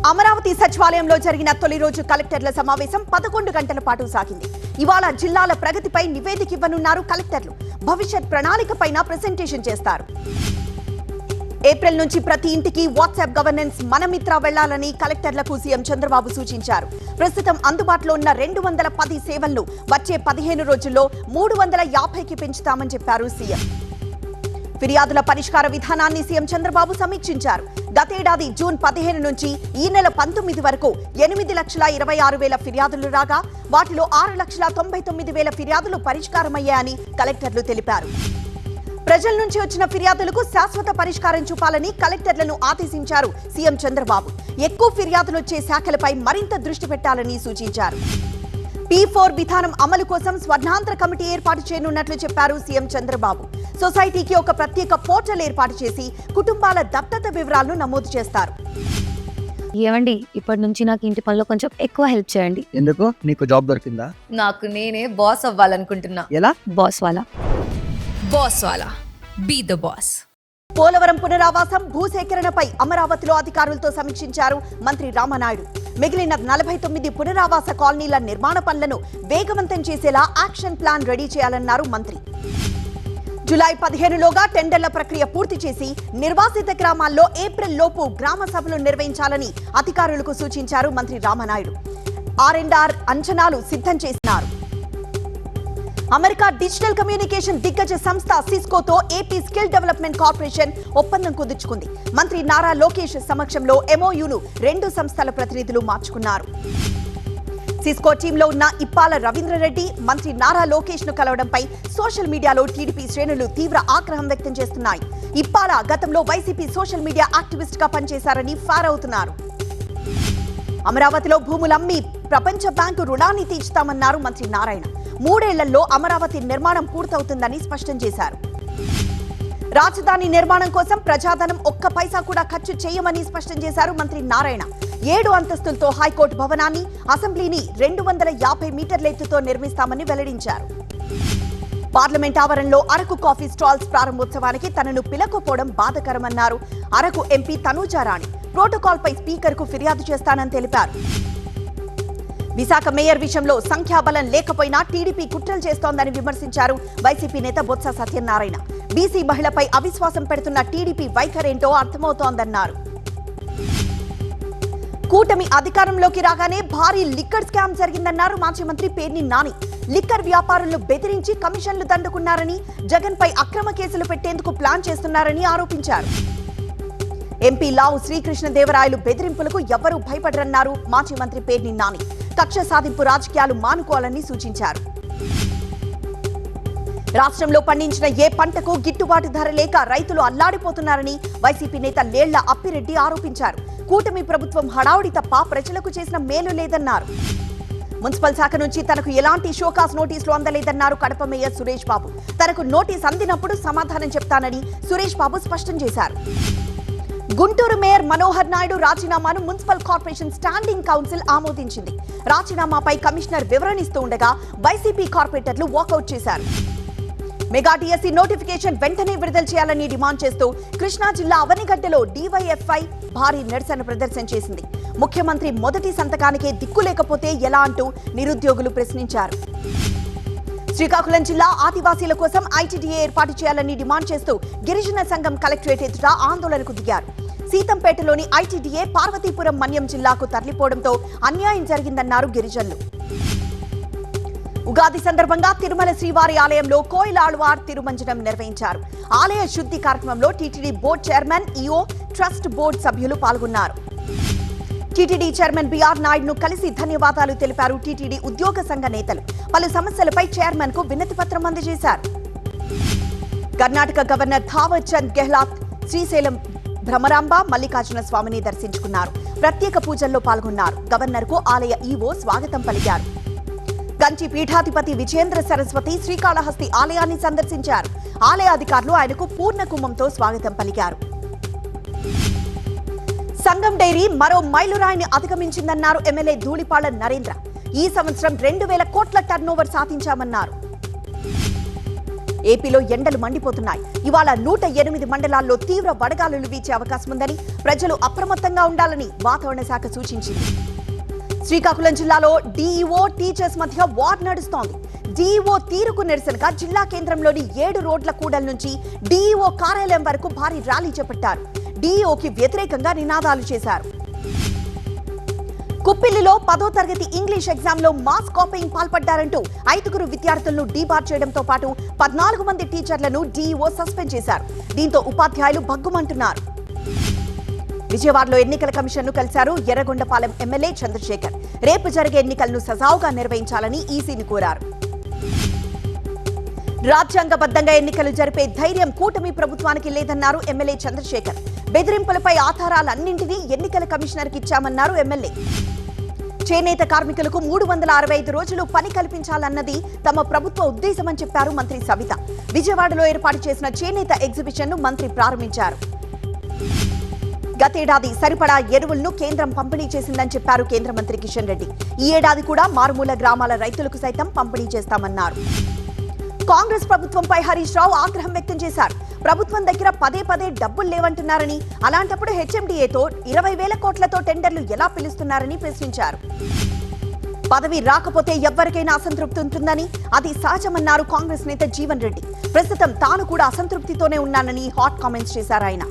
అమరావతి సచివాలయంలో జరిగిన తొలి రోజు కలెక్టర్ల సమావేశం 11 గంటల పాటు సాగింది. ఇవాళ జిల్లాల ప్రగతిపై నివేదిక ఇవ్వనున్నారు కలెక్టర్లు. భవిష్యత్ ప్రణాళికపైన ప్రెజెంటేషన్ చేస్తారు. ఏప్రిల్ నుంచి ప్రతి ఇంటికి వాట్సాప్ గవర్నెన్స్ మనమిత్ర వెళ్లాలని కలెక్టర్లకు సీఎం చంద్రబాబు సూచించారు. ప్రస్తుతం అందుబాటులో ఉన్న 210 సేవలను వచ్చే 15 రోజుల్లో 350కి పెంచుతామని చెప్పారు సీఎం. ఫిర్యాదుల పరిష్కార విధానాన్ని సీఎం చంద్రబాబు సమీక్షించారు. గతేడాది జూన్ 15 నుంచి ఈ నెల 19 వరకు 8,26,000 ఫిర్యాదులు రాగా వాటిలో 6,99,000 ఫిర్యాదులు పరిష్కారమయ్యాయని కలెక్టర్లు తెలిపారు. ప్రజల నుంచి వచ్చిన ఫిర్యాదులకు శాశ్వత పరిష్కారం చూపాలని కలెక్టర్లను ఆదేశించారు సీఎం చంద్రబాబు. ఎక్కువ ఫిర్యాదులు వచ్చే శాఖలపై మరింత దృష్టి పెట్టాలని సూచించారు. P4 విధానం అమలు కోసం స్వర్ణాంధ్ర కమిటీ ఏర్పాటు చేయనున్నట్లు చెప్పారు సీఎం చంద్రబాబు. సొసైటీకి ఒక ప్రత్యేక పోర్టల్ ఏర్పాటు చేసి కుటుంబాల దత్తత వివరాలను నమోదు చేస్తారు. ఏమండి, ఇప్పటి నుంచి నాకు ఇంటి పనిలో కొంచెం ఎక్కువ హెల్ప్ చేయండి. ఎందుకు? నీకు జాబ్ దొరికిందా? నాకు నేనే బాస్ అవ్వాలనుకుంటున్నా. ఎలా? బాస్ వాలా బీ ద బాస్. పోలవరం పునరావాసం భూసేకరణపై అమరావతిలో అధికారులతో సమీక్షించారు మంత్రి రామనాయుడు. మిగిలిన 49 పునరావాస కాలనీల నిర్మాణ పనులను వేగవంతం చేసేలా యాక్షన్ ప్లాన్ రెడీ చేయాలన్నారు మంత్రి. జూలై 15లోగా టెండర్ల ప్రక్రియ పూర్తి చేసి నిర్వాసిత గ్రామాల్లో ఏప్రిల్ లోపు గ్రామ సభలు నిర్వహించాలని అధికారులకు సూచించారు మంత్రి రామనాయుడు. R&R అంచనాలు సిద్ధం చేసినారు. అమెరికా డిజిటల్ కమ్యూనికేషన్ దిగ్గజ సంస్థ సిస్కోతో ఏపీ స్కిల్ డెవలప్మెంట్ కార్పొరేషన్ ఒప్పందం కుదుర్చుకుంది. మంత్రి నారా లోకేష్ సమక్షంలో MOUను 2 సంస్థల ప్రతినిధులు మార్చుకున్నారు. సిస్కో టీంలో ఉన్న ఇప్పాల రవీంద్రరెడ్డి మంత్రి నారా లోకేష్ ను కలవడంపై సోషల్ మీడియాలో టీడీపీ శ్రేణులు తీవ్ర ఆగ్రహం వ్యక్తం చేస్తున్నాయి. ఇప్పాల గతంలో వైసీపీ సోషల్ మీడియా యాక్టివిస్ట్ గా పనిచేశారని ఫైర్ అవుతున్నారు. అమరావతిలో భూములమ్మి ప్రపంచ బ్యాంకు రుణాన్ని తీర్చుతామన్నారు మంత్రి నారాయణ. 3 ఏళ్లలో అమరావతి నిర్మాణం పూర్తవుతుందని స్పష్టం చేశారు. రాజధాని నిర్మాణం కోసం ప్రజాధనం ఒక్క పైసా కూడా ఖర్చు చేయమని స్పష్టం చేశారు మంత్రి నారాయణ. 7 అంతస్తులతో హైకోర్టు భవనాన్ని, అసెంబ్లీని 250 మీటర్ల ఎత్తుతో నిర్మిస్తామని వెల్లడించారు. పార్లమెంట్ ఆవరణలో అరకు కాఫీ స్టాల్స్ ప్రారంభోత్సవానికి తనను పిలకపోవడం బాధకరమన్నారు అరకు ఎంపీ తనూజారాణి. ప్రోటోకాల్ పై స్పీకర్ కు ఫిర్యాదు చేస్తానని తెలిపారు. విశాఖ మేయర్ విషయంలో సంఖ్యాబలం లేకపోయినా టీడీపీ కుట్రలు చేస్తోందని విమర్శించారు వైసీపీ నేత బొత్స సత్యనారాయణ. బీసీ మహిళపై అవిశ్వాసం పెడుతున్న టీడీపీ వైఖరేంటో అర్థమవుతోందన్నారు. కూటమి అధికారంలోకి రాగానే భారీ లిక్కర్ స్కామ్ జరిగిందన్నారు మాజీ మంత్రి పేర్ని నాని. లిక్కర్ వ్యాపారులను బెదిరించి కమిషన్లు దండుకున్నారని, జగన్ పై అక్రమ కేసులు పెట్టేందుకు ప్లాన్ చేస్తున్నారని ఆరోపించారు. ఎంపీ లావు శ్రీకృష్ణదేవరాయలు బెదిరింపులకు ఎవ్వరూ భయపడరన్నారు మాజీ మంత్రి పేర్ని నాని. కక్ష సాధింపు రాజకీయాలు మానుకోవాలని సూచించారు. రాష్ట్రంలో పండించిన ఏ పంటకు గిట్టుబాటు ధర లేక రైతులు అల్లాడిపోతున్నారని వైసీపీ నేత లేళ్ల అప్పిరెడ్డి ఆరోపించారు. కూటమి ప్రభుత్వం హడావుడి తప్ప ప్రజలకు చేసిన మేలు లేదన్నారు. మున్సిపల్ శాఖ నుంచి తనకు ఎలాంటి షోకాస్ నోటీసులు అందలేదన్నారు కడప మేయర్ సురేష్ బాబు. తనకు నోటీస్ అందినప్పుడు సమాధానం చెప్తానని సురేష్ బాబు స్పష్టం చేశారు. గుంటూరు మేయర్ మనోహర్ నాయుడు రాజీనామాను మున్సిపల్ కార్పొరేషన్ స్టాండింగ్ కౌన్సిల్ ఆమోదించింది. రాజీనామాపై కమిషనర్ వివరణిస్తూ ఉండగా వైసీపీ కార్పొరేటర్లు వాకౌట్ చేశారు. మెగా డిఎస్సి నోటిఫికేషన్ వెంటనే విడుదల చేయాలని డిమాండ్ చేస్తూ కృష్ణా జిల్లా అవనిగడ్డలో DYFI భారీ నిరసన ప్రదర్శన చేసింది. ముఖ్యమంత్రి మొదటి సంతకానికే దిక్కు లేకపోతే ఎలా అంటూ నిరుద్యోగులు ప్రశ్నించారు. శ్రీకాకుళం జిల్లా ఆదివాసీల కోసం ITDA ఏర్పాటు చేయాలని డిమాండ్ చేస్తూ గిరిజన సంఘం కలెక్టరేట్ ఎదుట ఆందోళనకు దిగారు. సీతంపేటలోని ITDA పార్వతీపురం మన్యం జిల్లాకు తరలిపోవడంతో అన్యాయం జరిగిందన్నారు గిరిజనులు. ఉగాది సందర్భంగా తిరుమల శ్రీవారి ఆలయంలో కోయిలాళ్వార్ తిరుమంజనం నిర్వహించారు. ఆలయ శుద్ధి కార్యక్రమంలో TTD board chairman, EO, trust board సభ్యులు పాల్గొన్నారు. టీటీడీ చైర్మన్ బిఆర్ నాయుడును కలిసి ధన్యవాదాలు తెలిపారు టీటీడీ ఉద్యోగ సంఘ నేతలు. పలు సమస్యలపై చైర్మన్ కు వినతి పత్రం అందజేశారు. కర్ణాటక గవర్నర్ థావర్ చంద్ గెహ్లాట్ శ్రీశైలం భ్రమరాంబ మల్లికార్జున స్వామిని దర్శించుకున్నారు. ప్రత్యేక పూజల్లో పాల్గొన్నారు. గవర్నర్ కు ఆలయ ఈవో స్వాగతం పలికారు. కంచి పీఠాధిపతి విజేంద్ర సరస్వతి శ్రీకాళహస్తి ఆలయాన్ని సందర్శించారు. ఆలయ అధికారులు ఆయనకు పూర్ణ కుంభంతో స్వాగతం పలికారు. సంగం డైరీ మరో మైలురాయిని అధిగమించిందన్నారు ఎమ్మెల్యే ధూళిపాళ్ల నరేంద్ర. ఈ సంవత్సరం 2,000 కోట్ల టర్నోవర్ సాధించామన్నారు. ఏపీలో ఎండలు మండిపోతున్నాయి. ఇవాళ 108 మండలాల్లో తీవ్ర వడగాలులు వీచే అవకాశం ఉందని ప్రజలు అప్రమత్తంగా ఉండాలని వాతావరణ శాఖ సూచించింది. శ్రీకాకుళం జిల్లాలో డీఈఓ టీచర్స్ మధ్య వార్ నడుస్తోంది. డీఈఓ తీరుకు నిరసనగా జిల్లా కేంద్రంలోని 7 రోడ్ల కూడల నుంచి డీఈఓ కార్యాలయం వరకు భారీ ర్యాలీ చేపట్టారు. డీఈఓకి వ్యతిరేకంగా నినాదాలు చేశారు. కుప్పిల్లిలో 10వ తరగతి ఇంగ్లీష్ ఎగ్జామ్ లో మాస్ కాపీయింగ్ పాల్పడ్డారంటూ 5 విద్యార్థులను డీబార్ చేయడంతో పాటు 14 మంది టీచర్లను డీఈఓ సస్పెండ్ చేశారు. దీంతో ఉపాధ్యాయులు భగ్గుమంటున్నారు. విజయవాడలో ఎన్నికల కమిషన్ ను కలిశారు ఎర్రగొండపాలెం ఎమ్మెల్యే చంద్రశేఖర్. రేపు జరిగే ఎన్నికలను సజావుగా నిర్వహించాలని ఈసీని కోరారు. రాజ్యాంగబద్ధంగా ఎన్నికలు జరిపే ధైర్యం కూటమి ప్రభుత్వానికి లేదన్నారు ఎమ్మెల్యే చంద్రశేఖర్. బెదిరింపులపై ఆధారాలన్నింటినీ ఎన్నికల కమిషనర్కి ఇచ్చామన్నారు ఎమ్మెల్యే. చేనేత కార్మికులకు 365 రోజులు పని కల్పించాలన్నది తమ ప్రభుత్వ ఉద్దేశమని చెప్పారు మంత్రి సవిత. విజయవాడలో ఏర్పాటు చేసిన చేనేత ఎగ్జిబిషన్ ను మంత్రి ప్రారంభించారు. గతేడాది సరిపడా ఎరువులను కేంద్రం పంపిణీ చేసిందని చెప్పారు కేంద్ర మంత్రి కిషన్ రెడ్డి. ఈ ఏడాది కూడా మారుమూల గ్రామాల రైతులకు సైతం పంపిణీ చేస్తామన్నారు. కాంగ్రెస్ ప్రభుత్వంపై హరీష్ రావు ఆగ్రహం వ్యక్తం చేశారు. ప్రభుత్వం దగ్గర పదే డబ్బులు లేవంటున్నారని, అలాంటప్పుడు హెచ్ఎండిఏతో 20,000 కోట్లతో టెండర్లు ఎలా పిలుస్తున్నారని ప్రశ్నించారు. పదవి రాకపోతే ఎవ్వరికైనా అసంతృప్తి ఉంటుందని, అది సహజమన్నారు కాంగ్రెస్ నేత జీవన్ రెడ్డి. ప్రస్తుతం తాను కూడా అసంతృప్తితోనే ఉన్నానని హాట్ కామెంట్స్ చేశారు ఆయన.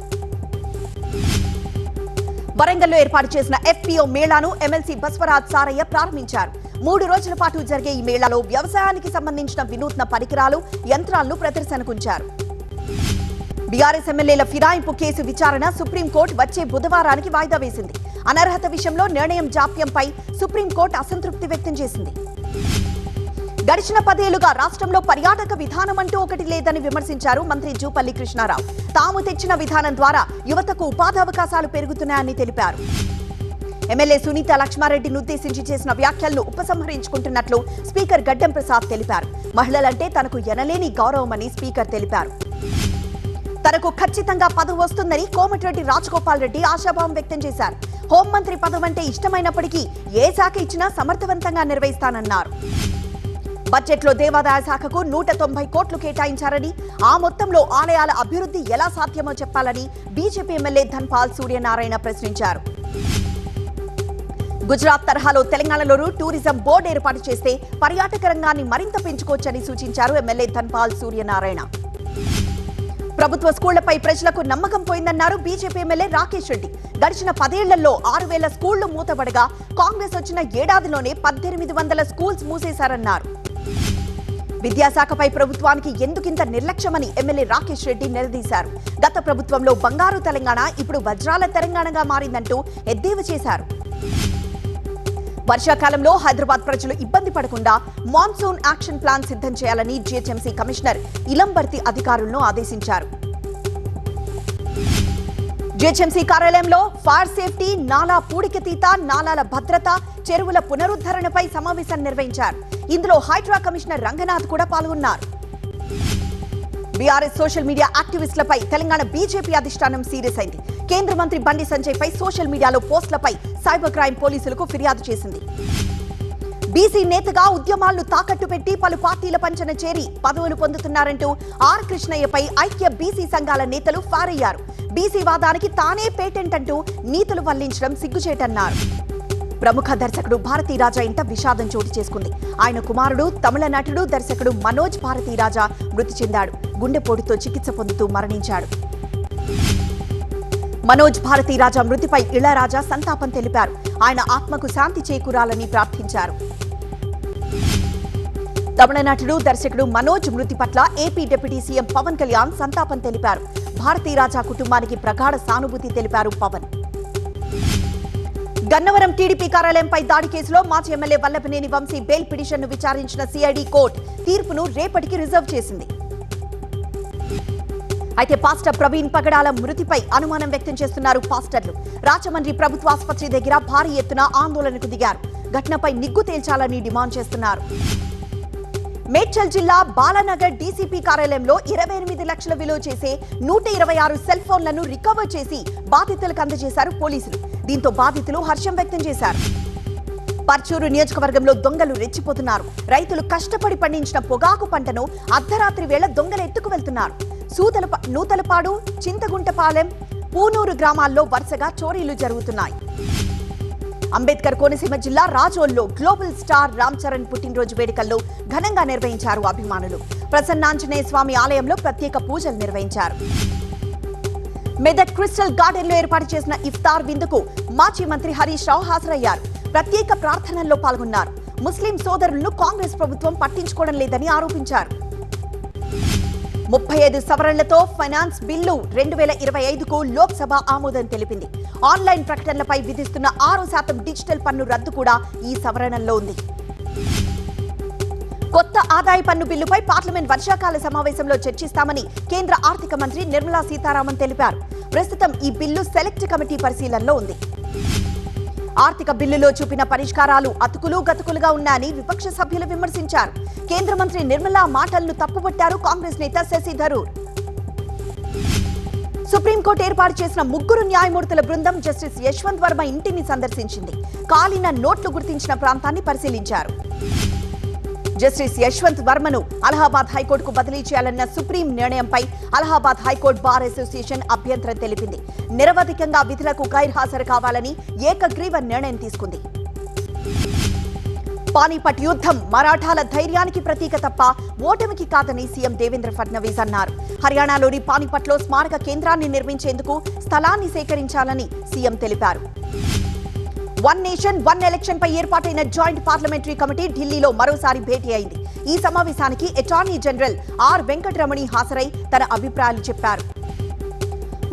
వరంగల్లో ఏర్పాటు చేసిన ఎఫ్పిఓ మేళాను ఎమ్మెల్సీ బస్వరాజ్ సారయ్య ప్రారంభించారు. 3 రోజుల పాటు జరిగే ఈ మేళాలో వ్యవసాయానికి సంబంధించిన వినూత్న పరికరాలు, యంత్రాలను ప్రదర్శనకుంచారు. బీఆర్ఎస్ ఎమ్మెల్యేల ఫిరాయింపు కేసు విచారణ సుప్రీంకోర్టు వచ్చే బుధవారానికి వాయిదా వేసింది. అనర్హత విషయంలో నిర్ణయం జాప్యంపై సుప్రీంకోర్టు అసంతృప్తి వ్యక్తం చేసింది. గడిచిన 10 ఏళ్లుగా రాష్ట్రంలో పర్యాటక విధానం అంటూ ఒకటి లేదని విమర్శించారు మంత్రి జూపల్లి కృష్ణారావు. తాము తెచ్చిన విధానం ద్వారా యువతకు ఉపాధి అవకాశాలు పెరుగుతున్నాయని తెలిపారు. ఎమ్మెల్యే సునీత లక్ష్మారెడ్డిని ఉద్దేశించి చేసిన వ్యాఖ్యలను ఉపసంహరించుకుంటున్నట్లు స్పీకర్ గడ్డం ప్రసాద్ తెలిపారు. మహిళలంటే తనకు ఎనలేని గౌరవమని స్పీకర్ తెలిపారు. తనకు ఖచ్చితంగా పదవి వస్తుందని కోమటిరెడ్డి రాజగోపాల్ రెడ్డి ఆశాభావం వ్యక్తం చేశారు. హోంమంత్రి పదవి అంటే ఇష్టమైనప్పటికీ ఏ శాఖ ఇచ్చినా సమర్థవంతంగా నిర్వహిస్తానన్నారు. బడ్జెట్లో దేవాదాయ శాఖకు 190 కోట్లు కేటాయించారని, ఆ మొత్తంలో ఆలయాల అభివృద్ధి ఎలా సాధ్యమో చెప్పాలని బీజేపీ ఎమ్మెల్యే ధన్పాల్ సూర్యనారాయణ ప్రశ్నించారు. గుజరాత్ తరహాలో తెలంగాణలోనూ టూరిజం బోర్డు ఏర్పాటు చేస్తే పర్యాటక రంగాన్ని మరింత పెంచుకోవచ్చని సూచించారు ఎమ్మెల్యే ధన్పాల్ సూర్యనారాయణ. ప్రభుత్వ స్కూళ్లపై ప్రజలకు నమ్మకం పోయిందన్నారు బీజేపీ ఎమ్మెల్యే రాకేష్ రెడ్డి. గడిచిన 10 ఏళ్లలో 6,000 స్కూళ్లు మూతపడగా కాంగ్రెస్ వచ్చిన ఏడాదిలోనే 1800 స్కూల్స్ మూసేశారన్నారు. విద్యాశాఖపై ప్రభుత్వానికి ఎందుకింత నిర్లక్ష్యమని ఎమ్మెల్యే రాకేష్ రెడ్డి నిలదీశారు. గత ప్రభుత్వంలో బంగారు తెలంగాణ ఇప్పుడు వజ్రాల తెలంగాణగా మారిందంటూ ఎద్దేవా చేశారు. వర్షాకాలంలో హైదరాబాద్ ప్రజలు ఇబ్బంది పడకుండా మాన్సూన్ యాక్షన్ ప్లాన్ సిద్ధం చేయాలని జీహెచ్ఎంసీ కమిషనర్ ఇలంబర్తి అధికారులను ఆదేశించారు. జీహెచ్ఎంసీ కార్యాలయంలో ఫైర్ సేఫ్టీ, నాలా పూడికతీత, నాలాల భద్రత, చెరువుల పునరుద్ధరణపై సమావేశం నిర్వహించారు. ఇందులో హైడ్రా కమిషనర్ రంగనాథ్ కూడా పాల్గొన్నారు. బీఆర్ఎస్ సోషల్ మీడియా యాక్టివిస్టులపై తెలంగాణ బీజేపీ అధిష్టానం సీరియస్ అయింది. కేంద్ర మంత్రి బండి సంజయ్ పై సోషల్ మీడియాలో పోస్టులపై సైబర్ క్రైమ్ పోలీసులకు ఫిర్యాదు చేసింది. బీసీ నేతగా ఉద్యమాలను తాకట్టు పెట్టి పలు పార్టీల పంచన చేరి పదవులు పొందుతున్నారంటూ ఆర్ కృష్ణయ్యపై ఐక్య బీసీ సంఘాల నేతలు ఫైర్ అయ్యారు. బీసీ వాదానికి తానే పేటెంట్ అంటూ నీతులు వల్లించడం సిగ్గుచేటన్నారు. ప్రముఖ దర్శకుడు భారతీరాజా ఇంట విషాదం చోటు చేసుకుంది. ఆయన కుమారుడు తమిళ నటుడు దర్శకుడు మనోజ్ భారతీరాజా మృతి చెందాడు. గుండెపోటుతో చికిత్స పొందుతూ మరణించాడు. మనోజ్ భారతీరాజా మృతిపై ఇళయరాజా సంతాపం తెలిపారు. ఆయన ఆత్మకు శాంతి చేకూరాలని ప్రార్థించారు. తమిళ నటుడు దర్శకుడు మనోజ్ మృతి పట్ల AP deputy CM Pawan Kalyan సంతాపం తెలిపారు. భారతీరాజా కుటుంబానికి ప్రగాఢ సానుభూతి తెలిపారు పవన్. గన్నవరం టీడీపీ కార్యాలయంపై దాడి కేసులో మాజీ ఎమ్మెల్యే వల్లభనేని వంశీ బెయిల్ పిటిషన్ను విచారించిన సిఐడి కోర్టు తీర్పును రేపటికి రిజర్వ్ చేసింది. అయితే పాస్టర్ ప్రవీణ్ పగడాల మృతిపై అనుమానం వ్యక్తం చేస్తున్నారు పాస్టర్లు. రాజమండ్రి ప్రభుత్వ ఆసుపత్రి దగ్గర భారీ ఎత్తున ఆందోళనకు దిగారు. ఘటనపై నిగ్గు తేల్చాలని డిమాండ్ చేస్తున్నారు. మేడ్చల్ జిల్లా బాలానగర్ డీసీపీ కార్యాలయంలో 28 లక్షల విలువ చేసే 126 సెల్ ఫోన్లను రికవర్ చేసి బాధితులకు అందజేశారు పోలీసులు. దీంతో బాధితులు హర్షం వ్యక్తం చేశారు. పర్చూరు నియోజకవర్గంలో దొంగలు రెచ్చిపోతున్నారు. రైతులు కష్టపడి పండించిన పొగాకు పంటను అర్ధరాత్రి వేళ దొంగలు ఎత్తుకు వెళ్తున్నారు. నూతలపాడు, చింతగుంటపాలెం, పూనూరు గ్రామాల్లో వరుసగా చోరీలు జరుగుతున్నాయి. అంబేద్కర్ కోనసీమ జిల్లా రాజోల్లో గ్లోబల్ స్టార్ రామ్ చరణ్ పుట్టినరోజు వేడుకల్లో ఘనంగా నిర్వహించారు అభిమానులు. ప్రసన్నాంజనేయ స్వామి ఆలయంలో ప్రత్యేక పూజలు నిర్వహించారు. మెదక్ క్రిస్టల్ గార్డెన్ లో ఏర్పాటు చేసిన ఇఫ్తార్ విందుకు మాజీ మంత్రి హరీష్ రావు హాజరయ్యారు. ప్రత్యేక ప్రార్థనల్లో పాల్గొన్నారు. ముస్లిం సోదరులను కాంగ్రెస్ ప్రభుత్వం పట్టించుకోవడం లేదని ఆరోపించారు. 35 సవరణలతో ఫైనాన్స్ బిల్లు 2025కు లోక్సభ ఆమోదం తెలిపింది. ఆన్లైన్ ప్రకటనలపై విధిస్తున్న 6% డిజిటల్ పన్ను రద్దు కూడా ఈ సవరణల్లో ఉంది. కొత్త ఆదాయ పన్ను బిల్లుపై పార్లమెంట్ వర్షాకాల సమావేశంలో చర్చిస్తామని కేంద్ర ఆర్థిక మంత్రి నిర్మలా సీతారామన్ తెలిపారు. ప్రస్తుతం ఈ బిల్లు సెలెక్ట్ కమిటీ పరిశీలనలో ఉంది. ఆర్థిక బిల్లులో చూపిన పరిష్కారాలు అతుకులు గతుకులుగా ఉన్నాయని విపక్ష సభ్యులు విమర్శించారు. కేంద్ర మంత్రి నిర్మలా మాటలను తప్పుపట్టారు కాంగ్రెస్ నేత శశి థరూర్. సుప్రీంకోర్టు ఏర్పాటు చేసిన 3 న్యాయమూర్తుల బృందం జస్టిస్ యశ్వంత్ వర్మ ఇంటిని సందర్శించింది. కాలిన నోట్లు గుర్తించిన ప్రాంతాన్ని పరిశీలించారు. జస్టిస్ యశ్వంత్ వర్మను అలహాబాద్ హైకోర్టుకు బదిలీ చేయాలన్న సుప్రీం నిర్ణయంపై అలహాబాద్ హైకోర్టు బార్ అసోసియేషన్ అభ్యంతరం తెలిపింది. నిరవధికంగా విధులకు గైర్హాజరు కావాలని ఏకగ్రీవ నిర్ణయం తీసుకుంది. పానీపట్ యుద్ధం మరాఠాల ధైర్యానికి ప్రతీక తప్ప ఓటమికి కాదని సీఎం దేవేంద్ర ఫడ్నవీస్ అన్నారు. హర్యానాలోని పానీపట్లో స్మారక కేంద్రాన్ని నిర్మించేందుకు స్థలాన్ని సేకరించాలని సీఎం తెలిపారు. వన్ నేషన్ వన్ ఎలక్షన్ పై ఏర్పాటైన జాయింట్ పార్లమెంటరీ కమిటీ ఢిల్లీలో మరోసారి భేటీ అయింది. ఈ సమావేశానికి అటార్నీ జనరల్ ఆర్ వెంకటరమణి హాజరై తన అభిప్రాయాలు చెప్పారు.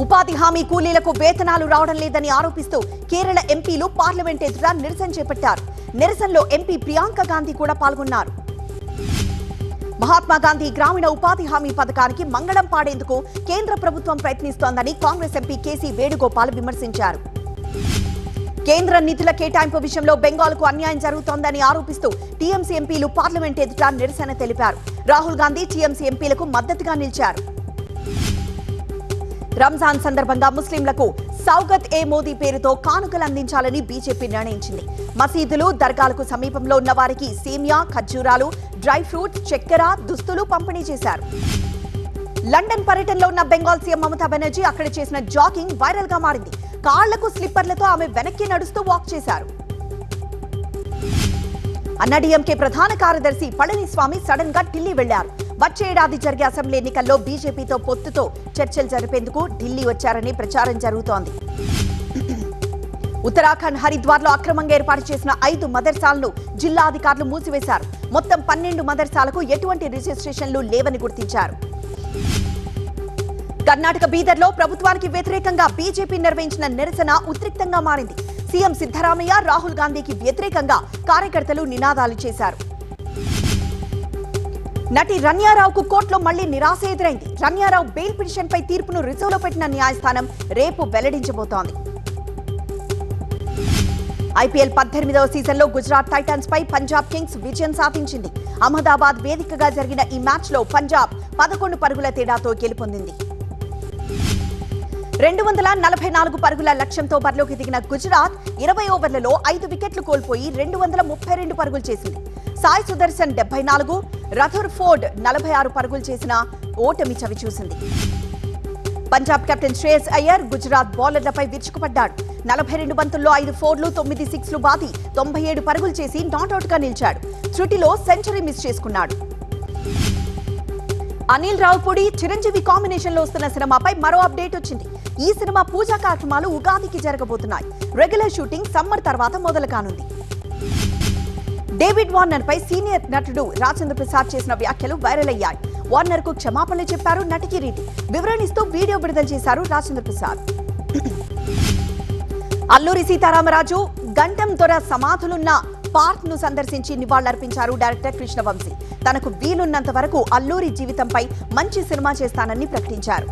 ఉపాధి హామీ కూలీలకు వేతనాలు రావడం లేదని ఆరోపిస్తూ కేరళ ఎంపీలు పార్లమెంట్ ఎదుట నిరసన చేపట్టారు. నిరసనలో ఎంపీ ప్రియాంక గాంధీ కూడా పాల్గొన్నారు. మహాత్మా గాంధీ గ్రామీణ ఉపాధి హామీ పథకానికి మంగళం పాడేందుకు కేంద్ర ప్రభుత్వం ప్రయత్నిస్తోందని కాంగ్రెస్ ఎంపీ కేసీ వేణుగోపాల్ విమర్శించారు. కేంద్ర నిధుల కేటాయింపు విషయంలో బెంగాల్కు అన్యాయం జరుగుతోందని ఆరోపిస్తూ టీఎంసీ ఎంపీలు పార్లమెంట్ ఎదుట నిరసన తెలిపారు. రాహుల్ గాంధీ టీఎంసీ ఎంపీలకు మద్దతుగా నిలిచారు. రంజాన్ సందర్భంగా ముస్లింలకు సౌగత్ ఏ మోదీ పేరుతో కానుకలు అందించాలని బీజేపీ నిర్ణయించింది. మసీదులు, దర్గాలకు సమీపంలో ఉన్న వారికి సేమియా, ఖర్జూరాలు, డ్రై ఫ్రూట్స్, చక్కెర, దుస్తులు పంపిణీ చేశారు. లండన్ పర్యటనలో ఉన్న బెంగాల్ సీఎం మమతా బెనర్జీ అక్కడ చేసిన జాగింగ్ వైరల్ గా మారింది. కాళ్లకు స్లిప్పర్లతో ఆమె వెనక్కి నడుస్తూ వాక్ చేశారు. అన్నాడీఎంకే ప్రధాన కార్యదర్శి పళనిస్వామి సడన్ గా ఢిల్లీ వెళ్లారు. వచ్చే ఏడాది జరిగే అసెంబ్లీ ఎన్నికల్లో బీజేపీతో పొత్తుతో చర్చలు జరిపేందుకు ఢిల్లీ వచ్చారని ప్రచారం జరుగుతోంది. ఉత్తరాఖండ్ హరిద్వార్ లో అక్రమంగా ఏర్పాటు చేసిన 5 మదర్సాలను జిల్లా అధికారులు మూసివేశారు. మొత్తం 12 మదర్సాలకు ఎటువంటి రిజిస్ట్రేషన్లు లేవని గుర్తించారు. కర్ణాటక బీదర్లో ప్రభుత్వానికి వ్యతిరేకంగా బీజేపీ నిర్వహించిన నిరసన ఉద్రిక్తంగా మారింది. సీఎం సిద్ధరామయ్య, రాహుల్ గాంధీకి వ్యతిరేకంగా కార్యకర్తలు నినాదాలు చేశారు. నటి రన్యారావుకు కోర్టులో మళ్లీ నిరాశ ఎదురైంది. రన్యారావు బెయిల్ పిటిషన్ పై తీర్పును రిజర్వ్లో పెట్టిన న్యాయస్థానం రేపు వెల్లడించబోతోంది. ఐపీఎల్ 18వ సీజన్లో గుజరాత్ టైటన్స్ పై పంజాబ్ కింగ్స్ విజయం సాధించింది. అహ్మదాబాద్ వేదికగా జరిగిన ఈ మ్యాచ్లో పంజాబ్ 11 పరుగుల తేడాతో గెలుపొందింది. 244 పరుగుల లక్ష్యంతో బరిలోకి దిగిన గుజరాత్ 20 ఓవర్లలో 5 వికెట్లు కోల్పోయి 232 పరుగులు చేసింది. సాయి సుదర్శన్ 74, రథుర్ ఫోర్డ్ 46 పరుగులు చేసిన ఓటమి చవిచూసింది. పంజాబ్ కెప్టెన్ శ్రేయస్ అయ్యర్ గుజరాత్ బౌలర్లపై విరుచుకుపడ్డాడు. 42 బంతుల్లో 5 ఫోర్లు, 9 సిక్స్లు బాది 97 పరుగులు చేసి నాట్అవుట్ గా నిలిచాడు. త్రుటిలో సెంచరీ మిస్ చేసుకున్నాడు. అనిల్ రావుపూడి, చిరంజీవి కాంబినేషన్ లో వస్తున్న సినిమాపై మరో అప్డేట్ వచ్చింది. ఈ సినిమా పూజా కార్యక్రమాలు ఉగాదికి జరగబోతున్నాయి. రెగ్యులర్ షూటింగ్ సమ్మర్ తర్వాత మొదలు కానుంది. డేవిడ్ వార్నర్ పై సీనియర్ నటుడు రాజేంద్ర ప్రసాద్ చేసిన వ్యాఖ్యలు వైరల్ అయ్యాయి. వార్నర్ కు క్షమాపణలు చెప్పారు నటి కిరీటి. వివరణిస్తూ వీడియో విడుదల చేశారు రాజేంద్ర ప్రసాద్. అల్లూరి సీతారామరాజు గంటం దొర సమాధులున్న పార్క్ ను సందర్శించి నివాళులర్పించారు డైరెక్టర్ కృష్ణవంశీ. తనకు వీలున్నంత వరకు అల్లూరి జీవితంపై మంచి సినిమా చేస్తానని ప్రకటించారు.